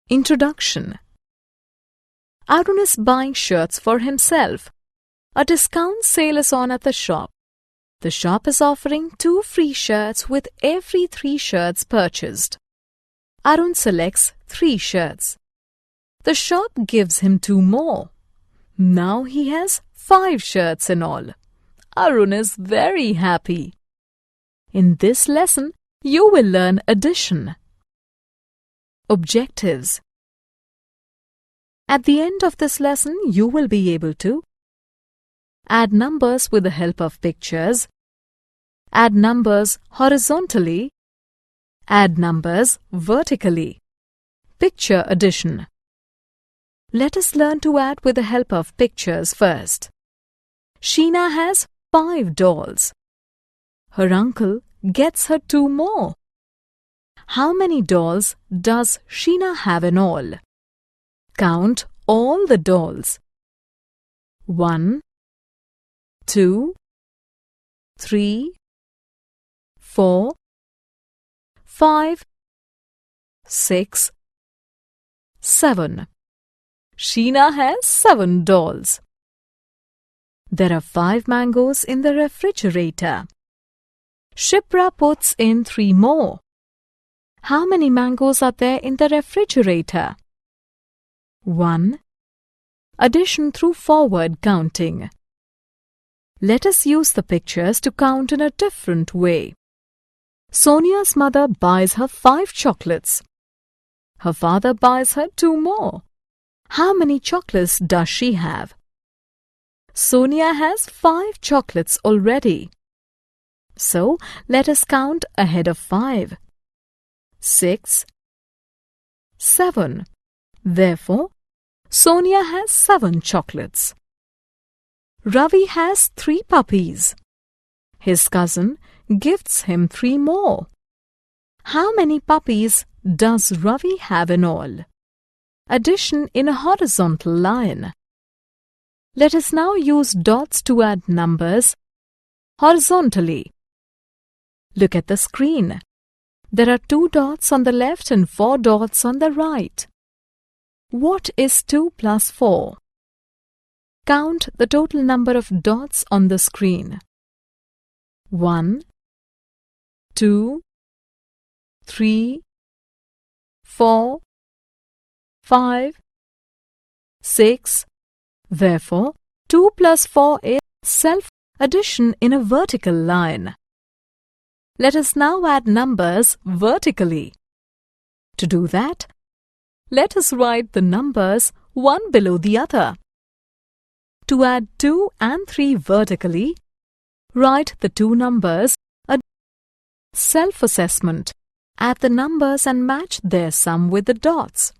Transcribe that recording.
Introduction. Arun is buying shirts for himself. A discount sale is on at the shop. The shop is offering 2 free shirts with every 3 shirts purchased. Arun selects 3 shirts. The shop gives him 2 more. Now he has 5 shirts in all. Arun is very happy. In this lesson, you will learn addition. Objectives. At the end of this lesson, you will be able to add numbers with the help of pictures, add numbers horizontally, add numbers vertically. Picture addition. Let us learn to add with the help of pictures first. Sheena has 5 dolls. Her uncle gets her 2 more. How many dolls does Sheena have in all? Count all the dolls. 1, 2, 3, 4, 5, 6, 7. Sheena has 7 dolls. There are 5 mangoes in the refrigerator. Shipra puts in 3 more. How many mangoes are there in the refrigerator? 1. Addition through forward counting. Let us use the pictures to count in a different way. Sonia's mother buys her 5 chocolates. Her father buys her 2 more. How many chocolates does she have? Sonia has 5 chocolates already. So, let us count ahead of 5. 6, 7. Therefore, Sonia has 7 chocolates. Ravi has 3 puppies. His cousin gifts him 3 more. How many puppies does Ravi have in all? Addition in a horizontal line. Let us now use dots to add numbers horizontally. Look at the screen. There are 2 dots on the left and 4 dots on the right. What is 2 plus 4? Count the total number of dots on the screen. 1, 2, 3, 4, 5, 6. Therefore, 2 plus 4 is self-addition in a vertical line. Let us now add numbers vertically. To do that, let us write the numbers one below the other. To add 2 and 3 vertically, write the 2 numbers. Self-assessment. Add the numbers and match their sum with the dots.